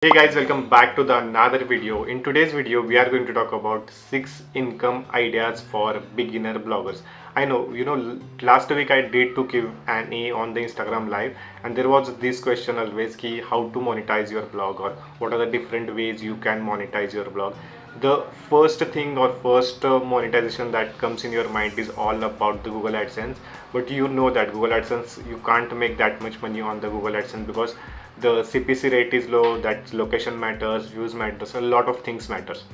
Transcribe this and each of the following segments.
Hey guys, welcome back to the another video. In today's video we are going to talk about 6 income ideas for beginner bloggers. I know, last week I did to give an A on the Instagram live, and there was this question always ki how to monetize your blog, or what are the different ways you can monetize your blog. The first thing or first monetization that comes in your mind is all about the Google AdSense, but you know that Google AdSense, you can't make that much money on the Google AdSense because the CPC rate is low, that location matters, views matters, a lot of things matters.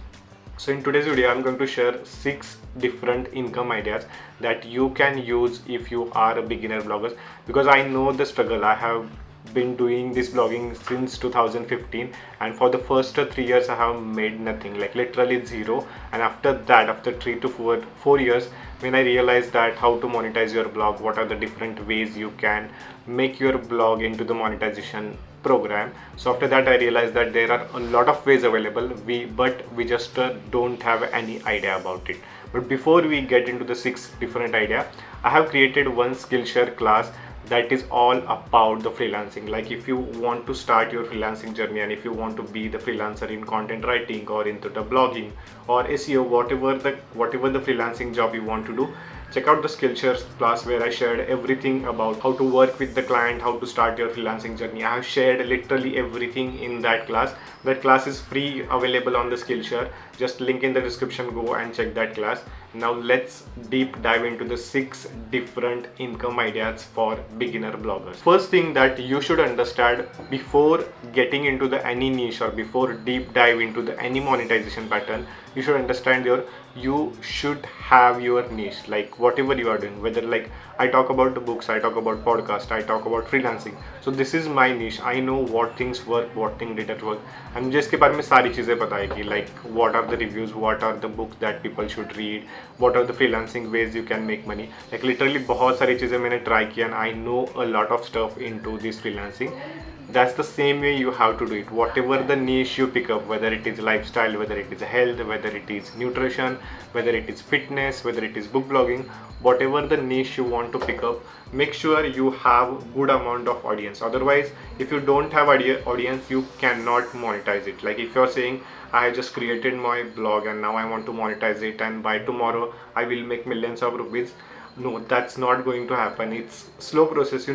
So in today's video I'm going to share 6 different income ideas that you can use if you are a beginner blogger, because I know the struggle. I have been doing this blogging since 2015, and for the first 3 years I have made nothing, like literally zero. And after that, after 3 to 4 years, when I realized that how to monetize your blog, what are the different ways you can make your blog into the monetization program. So after that I realized that there are a lot of ways available, but we just don't have any idea about it. But before we get into the 6 different idea, I have created one Skillshare class that is all about the freelancing. Like if you want to start your freelancing journey, and if you want to be the freelancer in content writing or into the blogging or SEO, whatever the freelancing job you want to do, check out the Skillshare class where I shared everything about how to work with the client, how to start your freelancing journey. I have shared literally everything in that class. That class is free, available on the Skillshare. Just link in the description, go and check that class. Now let's deep dive into the 6 different income ideas for beginner bloggers. First thing that you should understand before getting into the any niche, or before deep dive into the any monetization pattern, you should understand you should have your niche. Like whatever you are doing, whether like I talk about the books, I talk about podcast, I talk about freelancing, so this is my niche. I know what things work, what thing didn't work, and मुझे इसके बारे में सारी चीज़ें पता है कि like what are the reviews, what are the books that people should read, what are the freelancing ways you can make money. Like literally बहुत सारी चीज़ें मैंने try किया, and I know a lot of stuff into this freelancing. That's the same way you have to do it. Whatever the niche you pick up, whether it is lifestyle, whether it is health, whether it is nutrition, whether it is fitness, whether it is book blogging, whatever the niche you want to pick up, make sure you have good amount of audience. Otherwise, if you don't have audience, you cannot monetize it. Like if you're saying I have just created my blog and now I want to monetize it, and by tomorrow I will make millions of rupees, no, that's not going to happen. It's slow process,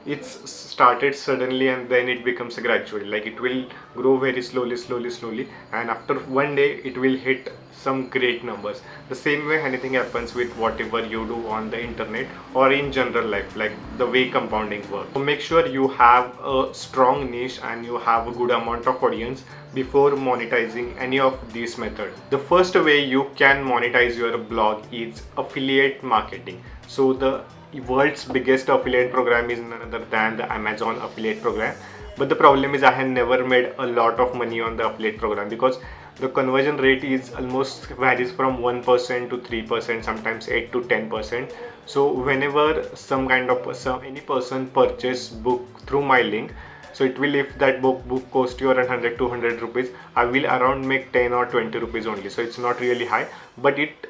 it's started suddenly and then it becomes a gradual. Like it will grow very slowly, and after one day it will hit some great numbers. The same way anything happens with whatever you do on the internet or in general life, like the way compounding works. So make sure you have a strong niche and you have a good amount of audience before monetizing any of these methods. The first way you can monetize your blog is affiliate marketing. So the world's biggest affiliate program is none other than the Amazon affiliate program. But the problem is I have never made a lot of money on the affiliate program, because the conversion rate is almost varies from 1% to 3%, sometimes 8 to 10%. So whenever any person purchase book through my link, so it will, if that book cost you around 100 200 rupees, I will around make 10 or 20 rupees only. So it's not really high, but it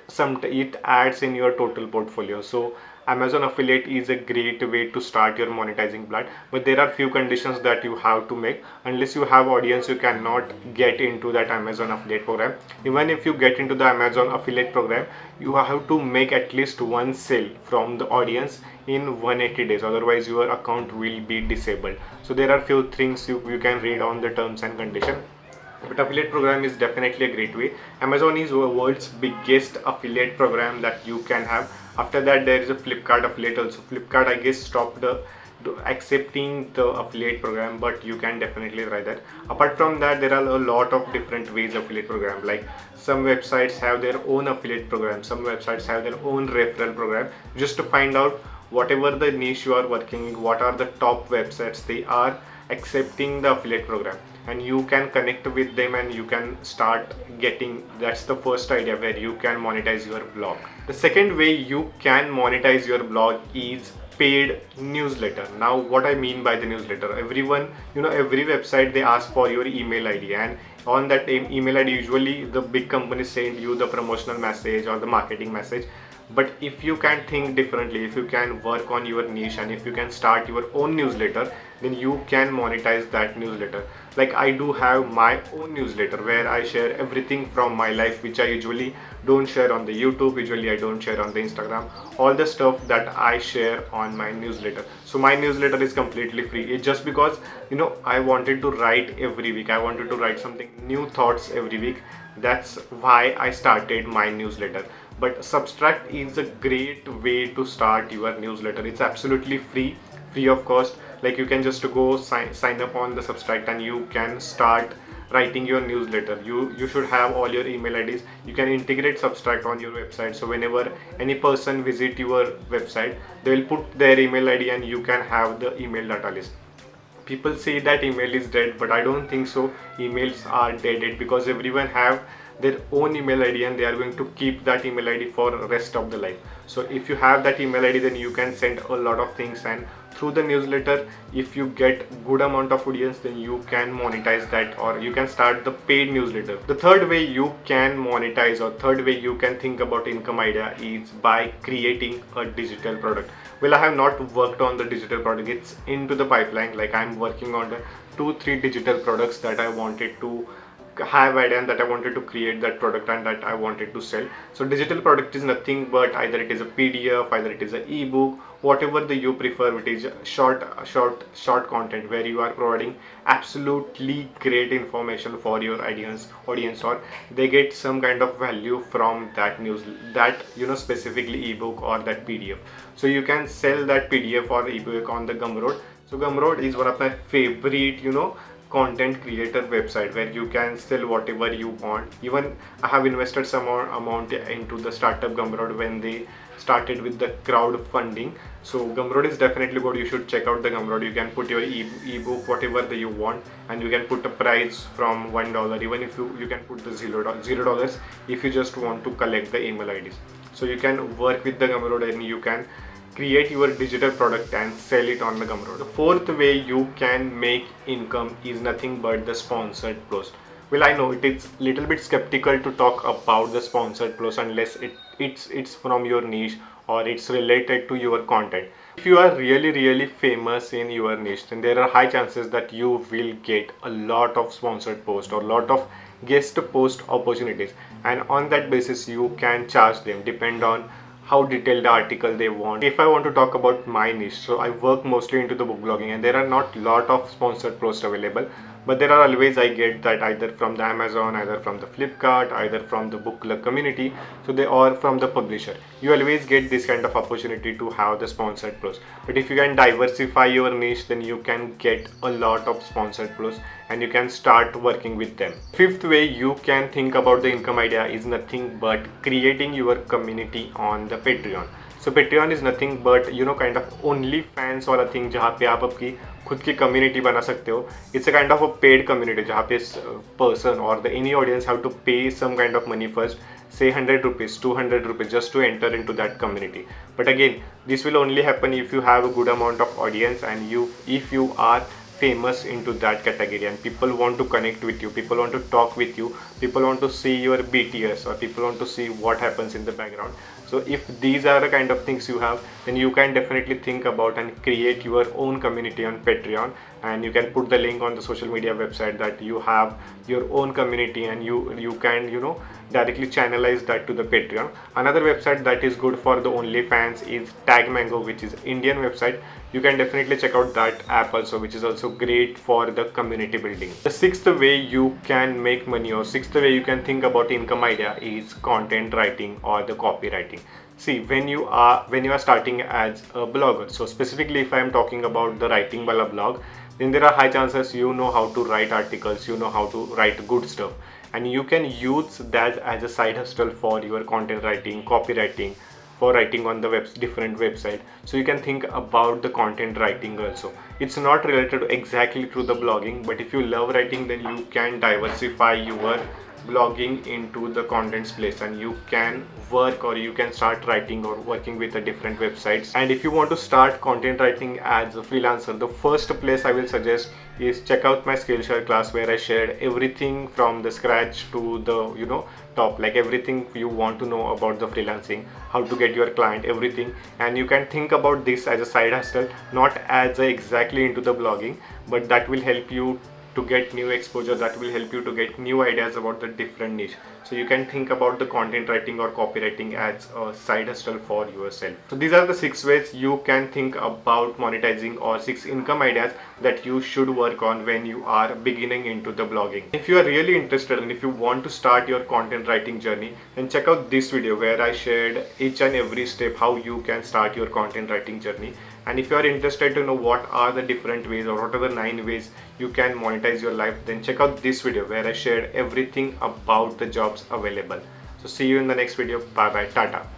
adds in your total portfolio. So Amazon affiliate is a great way to start your monetizing plan, but there are few conditions that you have to make. Unless you have audience, you cannot get into that Amazon affiliate program. Even if you get into the Amazon affiliate program, you have to make at least one sale from the audience in 180 days, otherwise your account will be disabled. So there are few things you can read on the terms and conditions. But affiliate program is definitely a great way. Amazon is the world's biggest affiliate program that you can have. After that, there is a Flipkart affiliate also. Flipkart, I guess, stopped accepting the affiliate program, but you can definitely try that. Apart from that, there are a lot of different ways affiliate program. Like some websites have their own affiliate program, some websites have their own referral program. Just to find out whatever the niche you are working in, what are the top websites they are accepting the affiliate program, and you can connect with them and you can start getting. That's the first idea where you can monetize your blog. The second way you can monetize your blog is paid newsletter. Now what I mean by the newsletter, everyone, every website, they ask for your email ID, and on that email ID usually the big companies send you the promotional message or the marketing message. But if you can think differently, if you can work on your niche, and if you can start your own newsletter, then you can monetize that newsletter. Like I do have my own newsletter where I share everything from my life, which I usually don't share on the YouTube, usually I don't share on the Instagram, all the stuff that I share on my newsletter. So my newsletter is completely free. It's just because I wanted to write every week, I wanted to write something new thoughts every week. That's why I started my newsletter. But Substack is a great way to start your newsletter. It's absolutely free of cost. Like you can just go sign up on the Substack and you can start writing your newsletter. You should have all your email IDs. You can integrate Substack on your website, so whenever any person visit your website, they will put their email ID and you can have the email data list. People say that email is dead, but I don't think so. Emails are dead because everyone have their own email ID and they are going to keep that email ID for rest of the life. So if you have that email ID, then you can send a lot of things, and through the newsletter, if you get good amount of audience, then you can monetize that, or you can start the paid newsletter. The third way you can monetize, or third way you can think about income idea, is by creating a digital product. Well, I have not worked on the digital product. It's into the pipeline. Like I'm working on the 2-3 digital products that I wanted to have idea and that I wanted to create that product and that I wanted to sell. So digital product is nothing but either it is a PDF, either it is an ebook, whatever the you prefer. It is short content where you are providing absolutely great information for your audience, or they get some kind of value from that news, that specifically ebook or that PDF. So you can sell that PDF or ebook on the Gumroad. So Gumroad is one of my favorite content creator website where you can sell whatever you want. Even I have invested some more amount into the startup Gumroad when they started with the crowdfunding. So Gumroad is definitely good. You should check out the Gumroad. You can put your ebook whatever that you want, and you can put a price from $1. Even if you can put the $0 if you just want to collect the email IDs. So you can work with the Gumroad and you can create your digital product and sell it on the Gumroad. The fourth way you can make income is nothing but the sponsored post. Well, I know it is little bit skeptical to talk about the sponsored post unless it's from your niche or it's related to your content. If you are really famous in your niche, then there are high chances that you will get a lot of sponsored posts or lot of guest post opportunities, and on that basis you can charge them depend on how detailed the article they want. If I want to talk about my niche, so I work mostly into the book blogging, and there are not lot of sponsored posts available, but there are always, I get that either from the Amazon, either from the Flipkart, either from the book club community, so they are from the publisher. You always get this kind of opportunity to have the sponsored posts. But if you can diversify your niche, then you can get a lot of sponsored posts and you can start working with them. Fifth way you can think about the income idea is nothing but creating your community on the Patreon. So Patreon is nothing but kind of only fans वाला thing जहाँ पे आप आपकी खुद की community बना सकते हो. It's a kind of a paid community जहाँ पे person or the any audience have to pay some kind of money first, say 100 rupees, 200 rupees just to enter into that community. But again, this will only happen if you have a good amount of audience and if you are famous into that category and people want to connect with you, people want to talk with you, people want to see your BTS or people want to see what happens in the background. So if these are the kind of things you have, then you can definitely think about and create your own community on Patreon, and you can put the link on the social media website that you have your own community, and you can directly channelize that to the Patreon. Another website that is good for the OnlyFans is Tag Mango, which is Indian website. You can definitely check out that app also, which is also great for the community building. The sixth way you can make money, or sixth way you can think about income idea, is content writing or the copywriting. See, when you are starting as a blogger, so specifically if I am talking about the writing wala blog, then there are high chances you know how to write articles, you know how to write good stuff, and you can use that as a side hustle for your content writing, copywriting, for writing on the different website. So you can think about the content writing also. It's not related exactly to the blogging, but if you love writing, then you can diversify your blogging into the contents place, and you can work or you can start writing or working with a different websites. And if you want to start content writing as a freelancer, the first place I will suggest is check out my Skillshare class, where I shared everything from the scratch to the top, like everything you want to know about the freelancing, how to get your client, everything. And you can think about this as a side hustle, not as exactly into the blogging, but that will help you to get new exposure, that will help you to get new ideas about the different niche. So you can think about the content writing or copywriting as a side hustle for yourself. So these are the 6 ways you can think about monetizing, or 6 income ideas that you should work on when you are beginning into the blogging. If you are really interested and if you want to start your content writing journey, then check out this video where I shared each and every step how you can start your content writing journey. And if you are interested to know what are the different ways or what are the 9 ways you can monetize your life, then check out this video where I shared everything about the jobs available. So see you in the next video. Bye bye. Tata.